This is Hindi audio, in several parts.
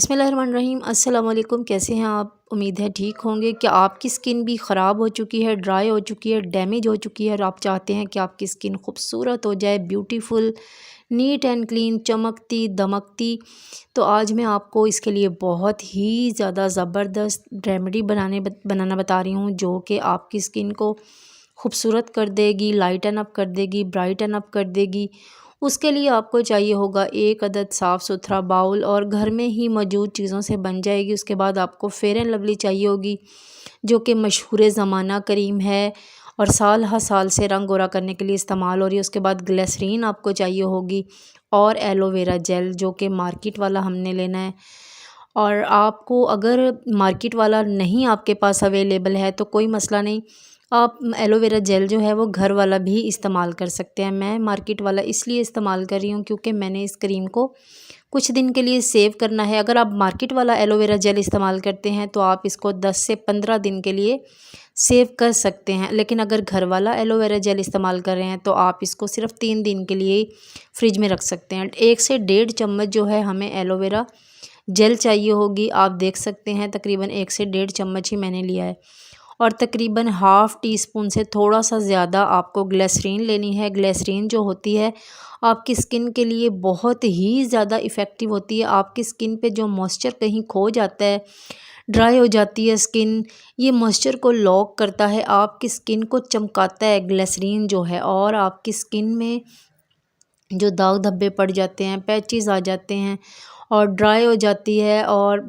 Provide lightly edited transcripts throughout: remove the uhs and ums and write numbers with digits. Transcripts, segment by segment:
बिस्मिल्लाहिर्रहमानिर्रहीम। अस्सलाम वालेकुम। कैसे हैं आप? उम्मीद है ठीक होंगे। क्या आपकी स्किन भी ख़राब हो चुकी है, ड्राई हो चुकी है, डैमेज हो चुकी है और आप चाहते हैं कि आपकी स्किन खूबसूरत हो जाए, ब्यूटीफुल, नीट एंड क्लीन, चमकती दमकती? तो आज मैं आपको इसके लिए बहुत ही ज़्यादा ज़बरदस्त रेमेडी बनाना बता रही हूँ, जो कि आपकी स्किन को खूबसूरत कर देगी, लाइटन अप कर देगी, ब्राइटन अप कर देगी। उसके लिए आपको चाहिए होगा एक अदद साफ़ सुथरा बाउल, और घर में ही मौजूद चीज़ों से बन जाएगी। उसके बाद आपको फेयर एंड लवली चाहिए होगी, जो कि मशहूर ज़माना क्रीम है और साल हर साल से रंग गोरा करने के लिए इस्तेमाल हो रही है। उसके बाद ग्लिसरीन आपको चाहिए होगी और एलोवेरा जेल, जो कि मार्केट वाला हमने लेना है। और आपको अगर मार्केट वाला नहीं आपके पास अवेलेबल है तो कोई मसला नहीं, आप एलोवेरा जेल जो है वो घर वाला भी इस्तेमाल कर सकते हैं। मैं मार्केट वाला इसलिए इस्तेमाल कर रही हूँ क्योंकि मैंने इस क्रीम को कुछ दिन के लिए सेव करना है। अगर आप मार्केट वाला एलोवेरा जेल इस्तेमाल करते हैं तो आप इसको 10 से 15 दिन के लिए सेव कर सकते हैं, लेकिन अगर घर वाला एलोवेरा जेल इस्तेमाल कर रहे हैं तो आप इसको सिर्फ 3 दिन के लिए फ्रिज में रख सकते हैं। 1 से 1.5 चम्मच जो है हमें एलोवेरा जेल चाहिए होगी। आप देख सकते हैं तकरीबन 1 से 1.5 चम्मच ही मैंने लिया है। और तकरीबन हाफ़ टी स्पून से थोड़ा सा ज़्यादा आपको ग्लिसरीन लेनी है। ग्लिसरीन जो होती है आपकी स्किन के लिए बहुत ही ज़्यादा इफ़ेक्टिव होती है। आपकी स्किन पे जो मॉइस्चर कहीं खो जाता है, ड्राई हो जाती है स्किन, ये मॉइस्चर को लॉक करता है, आपकी स्किन को चमकाता है ग्लिसरीन जो है। और आपकी स्किन में जो दाग धब्बे पड़ जाते हैं, पैचेस आ जाते हैं और ड्राई हो जाती है, और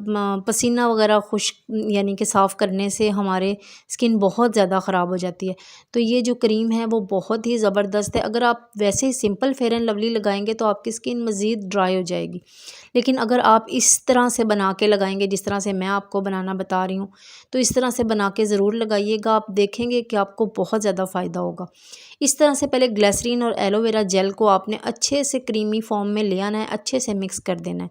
पसीना वगैरह खुश्क यानी कि साफ़ करने से हमारे स्किन बहुत ज़्यादा ख़राब हो जाती है। तो ये जो क्रीम है वो बहुत ही ज़बरदस्त है। अगर आप वैसे ही सिंपल फेयर एंड लवली लगाएंगे तो आपकी स्किन मज़ीद ड्राई हो जाएगी, लेकिन अगर आप इस तरह से बना के लगाएंगे जिस तरह से मैं आपको बनाना बता रही हूँ, तो इस तरह से बना के ज़रूर लगाइएगा। आप देखेंगे कि आपको बहुत ज़्यादा फ़ायदा होगा। इस तरह से पहले ग्लिसरीन और एलोवेरा जेल को आपने अच्छे से क्रीमी फॉर्म में ले आना है, अच्छे से मिक्स कर देना है।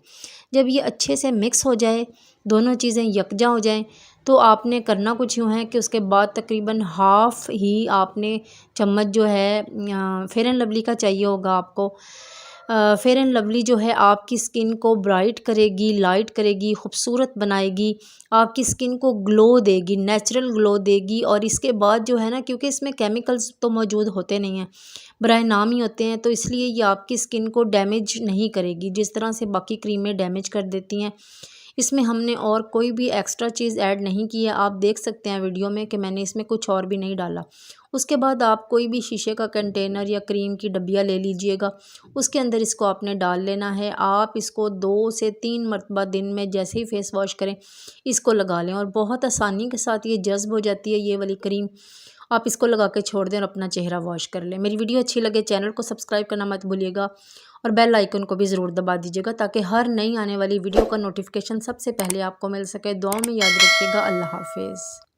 जब ये अच्छे से मिक्स हो जाए, दोनों चीज़ें यकजा हो जाएं, तो आपने करना कुछ यूँ है कि उसके बाद तकरीबन हाफ़ ही आपने चम्मच जो है फेयर एंड लवली का चाहिए होगा आपको। फेयर एंड लवली जो है आपकी स्किन को ब्राइट करेगी, लाइट करेगी, खूबसूरत बनाएगी, आपकी स्किन को ग्लो देगी, नेचुरल ग्लो देगी। और इसके बाद जो है ना, क्योंकि इसमें केमिकल्स तो मौजूद होते नहीं हैं, बराए नाम ही होते हैं, तो इसलिए ये आपकी स्किन को डैमेज नहीं करेगी जिस तरह से बाकी क्रीमें डैमेज कर देती हैं। इसमें हमने और कोई भी एक्स्ट्रा चीज़ ऐड नहीं की है। आप देख सकते हैं वीडियो में कि मैंने इसमें कुछ और भी नहीं डाला। उसके बाद आप कोई भी शीशे का कंटेनर या क्रीम की डब्बियाँ ले लीजिएगा, उसके अंदर इसको आपने डाल लेना है। आप इसको 2 से 3 मरतबा दिन में जैसे ही फेस वॉश करें इसको लगा लें, और बहुत आसानी के साथ ये जज़्ब हो जाती है ये वाली क्रीम। आप इसको लगा के छोड़ दें और अपना चेहरा वॉश कर लें। मेरी वीडियो अच्छी लगे चैनल को सब्सक्राइब करना मत भूलिएगा, और बेल आइकन को भी ज़रूर दबा दीजिएगा ताकि हर नई आने वाली वीडियो का नोटिफिकेशन सबसे पहले आपको मिल सके। दुआओं में याद रखिएगा। अल्लाह हाफिज़।